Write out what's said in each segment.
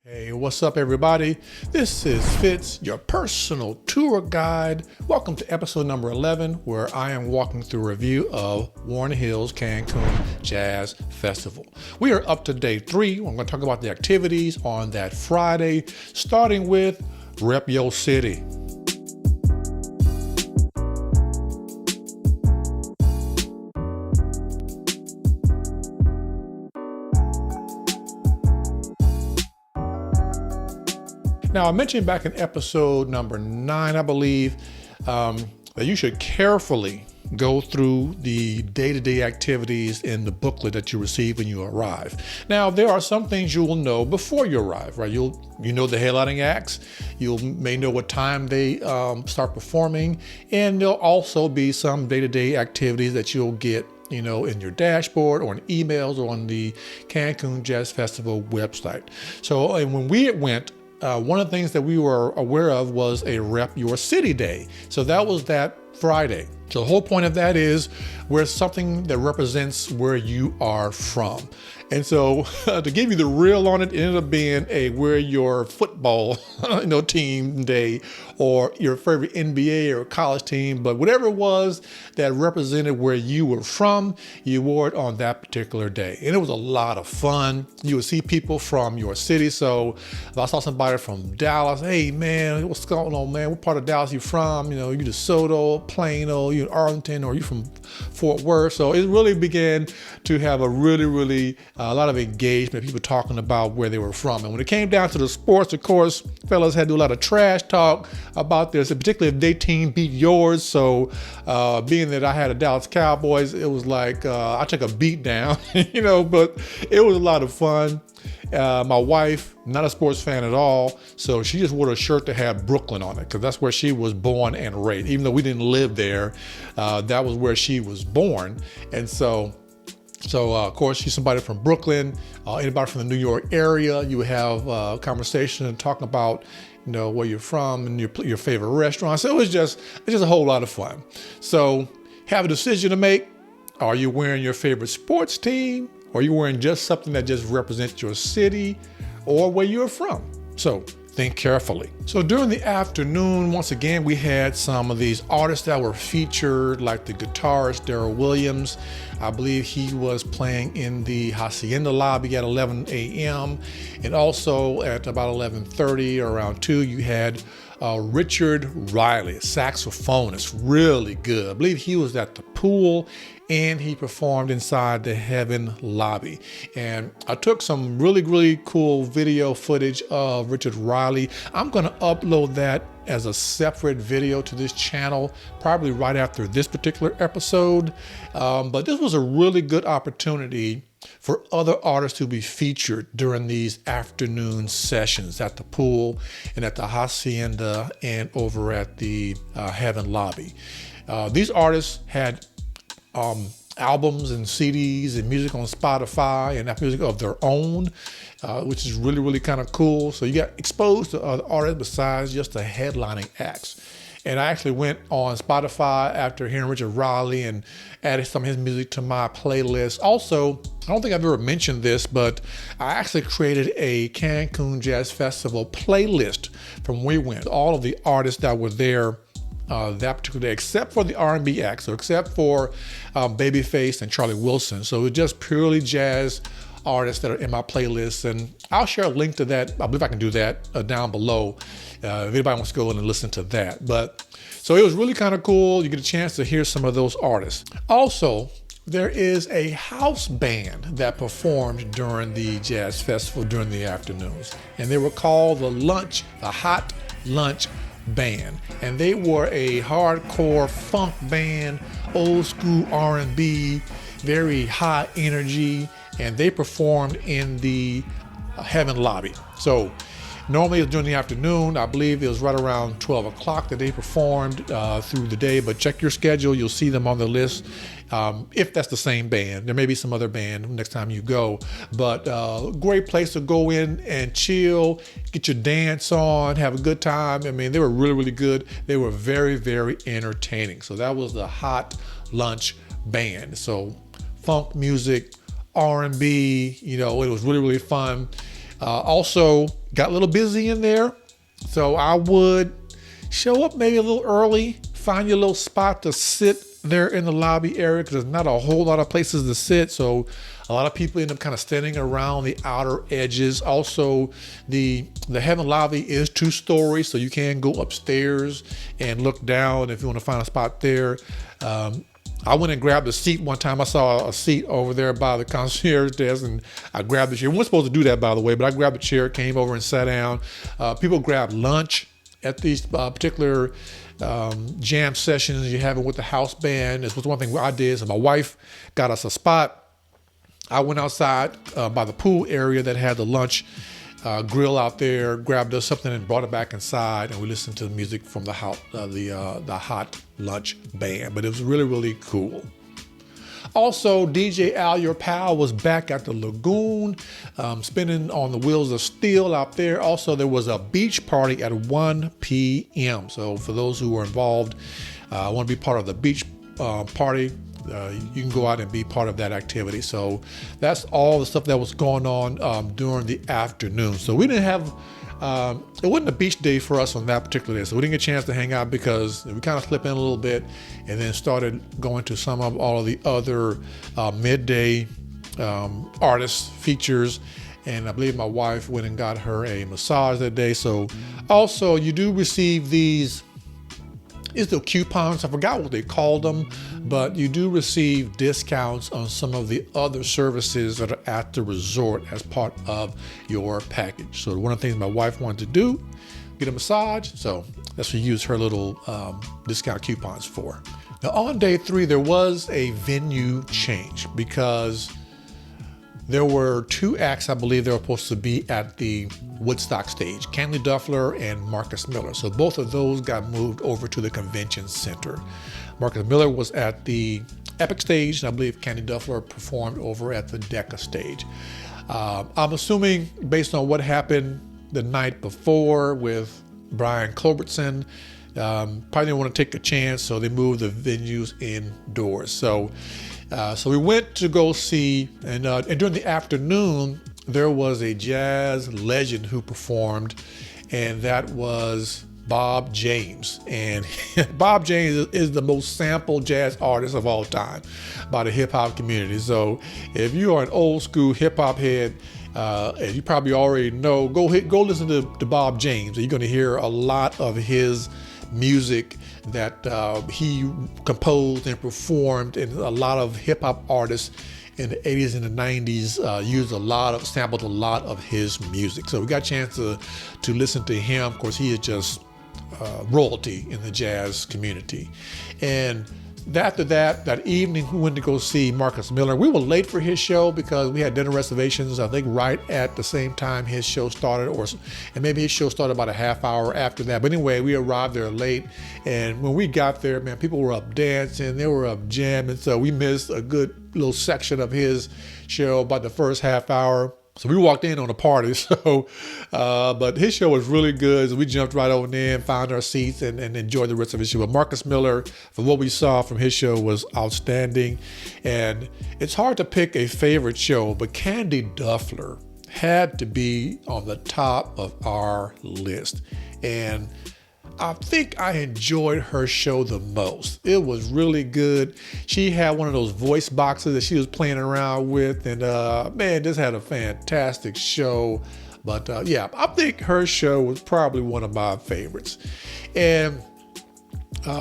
Hey, what's up, everybody? This is Fitz, your personal tour guide. Welcome to episode number 11, where I am walking through a review of Warren Hill's Cancun Jazz Festival. We are up to day 3. I'm going to talk about the activities on that Friday, starting with Rep Your City. Now, I mentioned back in episode number 9, I believe, that you should carefully go through the day-to-day activities in the booklet that you receive when you arrive. Now, there are some things you will know before you arrive, right? You know the headlining acts. You may know what time they start performing, and there'll also be some day-to-day activities that you'll get in your dashboard or in emails or on the Cancun Jazz Festival website. So, and when we went, one of the things that we were aware of was a Rep Your City Day. So that was that Friday. So the whole point of that is where something that represents where you are from. And so to give you the real on it, it ended up being where your football team day or your favorite NBA or college team, but whatever it was that represented where you were from, you wore it on that particular day. And it was a lot of fun. You would see people from your city. So if I saw somebody from Dallas, hey man, what's going on, man? What part of Dallas you from? You DeSoto, Plano, you in Arlington, or you from Fort Worth. So it really began to have a really a lot of engagement, people talking about where they were from. And when it came down to the sports, of course, fellas had to do a lot of trash talk about this, and particularly if their team beat yours. So being that I had a Dallas Cowboys, it was like I took a beat down, but it was a lot of fun. My wife, not a sports fan at all, so she just wore a shirt that had Brooklyn on it because that's where she was born and raised. Even though we didn't live there, that was where she was born. And so of course, she's somebody from Brooklyn, anybody from the New York area. You would have a conversation and talking about, where you're from and your favorite restaurant. So it's just a whole lot of fun. So have a decision to make. Are you wearing your favorite sports team? Or are you wearing just something that just represents your city or where you're from? So think carefully. So during the afternoon, once again, we had some of these artists that were featured, like the guitarist Daryl Williams. I believe he was playing in the Hacienda lobby at 11 a.m. And also at about 11:30 or around 2, you had Richard Riley, saxophonist, really good. I believe he was at the pool and he performed inside the Heaven lobby. And I took some really cool video footage of Richard Riley. I'm going to upload that as a separate video to this channel, probably right after this particular episode. But this was a really good opportunity for other artists to be featured during these afternoon sessions at the pool and at the Hacienda and over at the Heaven lobby. These artists had albums and CDs and music on Spotify and that music of their own, which is really kind of cool. So you got exposed to other artists besides just the headlining acts. And I actually went on Spotify after hearing Richard Riley and added some of his music to my playlist. Also, I don't think I've ever mentioned this, but I actually created a Cancun Jazz Festival playlist from where we went. All of the artists that were there that particular day, except for the R&B acts, so except for Babyface and Charlie Wilson. So it's just purely jazz artists that are in my playlist, and I'll share a link to that. I believe I can do that down below if anybody wants to go in and listen to that. But so it was really kind of cool. You get a chance to hear some of those artists. Also, there is a house band that performed during the Jazz Festival during the afternoons, and they were called the Hot Lunch Band, and they were a hardcore funk band, old school R&B, very high energy, and they performed in the Heaven lobby. So normally it's during the afternoon. I believe it was right around 12 o'clock that they performed through the day, but check your schedule. You'll see them on the list. If that's the same band. There may be some other band next time you go, but great place to go in and chill, get your dance on, have a good time. I mean, they were really good. They were very entertaining. So that was the Hot Lunch Band. So funk music, R&B, it was really fun. Also got a little busy in there. So I would show up maybe a little early, find your little spot to sit there in the lobby area, because there's not a whole lot of places to sit. So a lot of people end up kind of standing around the outer edges. Also, the heaven lobby is 2 stories, so you can go upstairs and look down if you want to find a spot there. I went and grabbed a seat one time. I saw a seat over there by the concierge desk, and I grabbed the chair. We weren't supposed to do that, by the way, but I grabbed the chair, came over and sat down. People grab lunch at these particular jam sessions you're having with the house band. This was one thing I did. So my wife got us a spot. I went outside by the pool area that had the lunch grill out there, grabbed us something and brought it back inside, and we listened to the music from the hot lunch band. But it was really, really cool. Also, DJ Al, your pal, was back at the lagoon, spinning on the wheels of steel out there. Also, there was a beach party at 1 p.m. So for those who are involved, want to be part of the beach party, you can go out and be part of that activity. So that's all the stuff that was going on during the afternoon. So we didn't have, it wasn't a beach day for us on that particular day. So we didn't get a chance to hang out because we kind of slipped in a little bit and then started going to some of all of the other midday artist features. And I believe my wife went and got her a massage that day. So also you do receive these, it's the coupons. I forgot what they called them, but you do receive discounts on some of the other services that are at the resort as part of your package. So one of the things my wife wanted to do, get a massage. So that's what we use her little discount coupons for. Now on day 3, there was a venue change because there were 2 acts, I believe, they were supposed to be at the Woodstock stage, Candy Duffler and Marcus Miller. So both of those got moved over to the convention center. Marcus Miller was at the Epic stage, and I believe Candy Duffler performed over at the Decca stage. I'm assuming, based on what happened the night before with Brian Culbertson, probably didn't want to take a chance, so they moved the venues indoors. So we went to go see, and during the afternoon, there was a jazz legend who performed, and that was Bob James. And Bob James is the most sampled jazz artist of all time by the hip hop community. So if you are an old school hip hop head, as you probably already know, go listen to Bob James. You're going to hear a lot of his music that he composed and performed, and a lot of hip hop artists in the 80s and the 90s sampled a lot of his music. So we got a chance to listen to him. Of course, he is just royalty in the jazz community. And after that evening, we went to go see Marcus Miller. We were late for his show because we had dinner reservations, I think, right at the same time his show started, and maybe his show started about a half hour after that. But anyway, we arrived there late, and when we got there, man, people were up dancing, they were up jamming, so we missed a good little section of his show, about the first half hour. So we walked in on a party, but his show was really good. So we jumped right over there and found our seats and enjoyed the rest of his show. But Marcus Miller, from what we saw from his show, was outstanding. And it's hard to pick a favorite show, but Candy Duffler had to be on the top of our list. And I think I enjoyed her show the most. It was really good. She had one of those voice boxes that she was playing around with, and man, just had a fantastic show. But yeah, I think her show was probably one of my favorites. And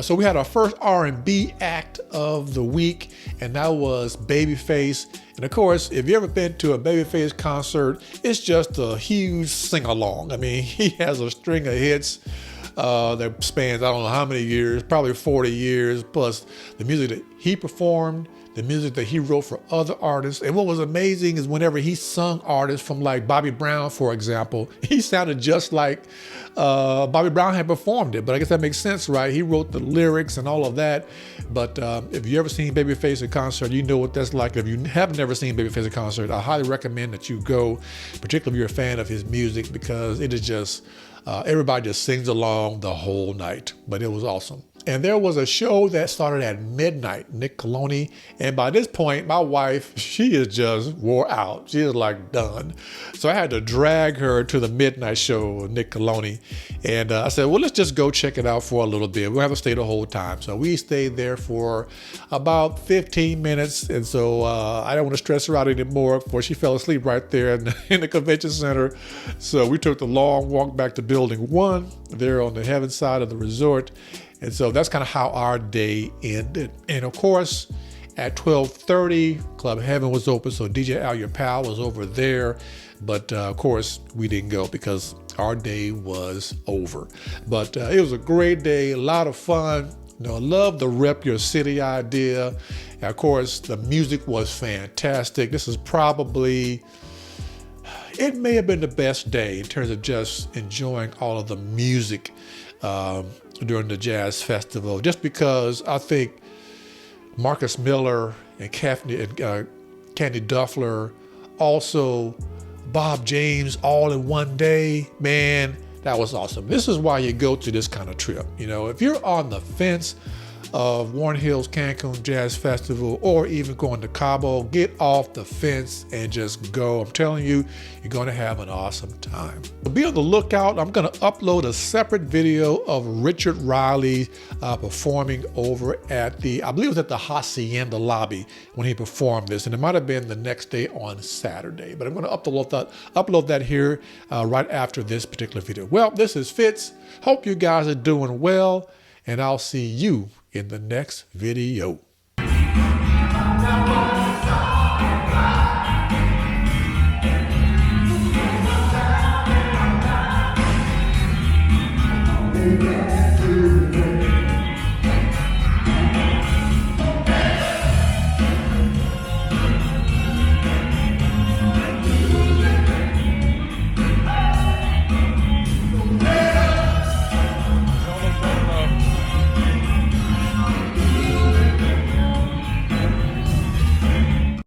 so we had our first R&B act of the week, and that was Babyface. And of course, if you've ever been to a Babyface concert, it's just a huge sing-along. I mean, he has a string of hits that spans, I don't know how many years, probably 40 years, plus the music that he performed, the music that he wrote for other artists. And what was amazing is whenever he sung artists from like Bobby Brown, for example, he sounded just like Bobby Brown had performed it. But I guess that makes sense, right? He wrote the lyrics and all of that. But if you ever seen Babyface at concert, you know what that's like. If you have never seen Babyface at concert, I highly recommend that you go, particularly if you're a fan of his music, because it is just everybody just sings along the whole night, but it was awesome. And there was a show that started at midnight, Nick Coloni. And by this point, my wife, she is just wore out. She is like done. So I had to drag her to the midnight show with Nick Coloni. And I said, well, let's just go check it out for a little bit. We'll have to stay the whole time. So we stayed there for about 15 minutes. And so I don't want to stress her out anymore before she fell asleep right there in the convention center. So we took the long walk back to building 1 there on the heaven side of the resort. And so that's kind of how our day ended. And of course, at 12:30, Club Heaven was open. So DJ Al Your Pal was over there. But of course, we didn't go because our day was over. But it was a great day, a lot of fun. You know, I love the rep your city idea. And of course, the music was fantastic. This is probably, it may have been the best day in terms of just enjoying all of the music during the jazz festival, just because I think Marcus Miller and Candy Duffler, also Bob James, all in one day, man, that was awesome. This is why you go to this kind of trip. You know, if you're on the fence of Warren Hills Cancun Jazz Festival, or even going to Cabo, get off the fence and just go. I'm telling you, you're going to have an awesome time. Be on the lookout. I'm going to upload a separate video of Richard Riley performing over at the, I believe it was at the Hacienda lobby when he performed this, and it might have been the next day on Saturday, but I'm going to upload that here right after this particular video. Well, this is Fitz. Hope you guys are doing well, and I'll see you in the next video. Yeah.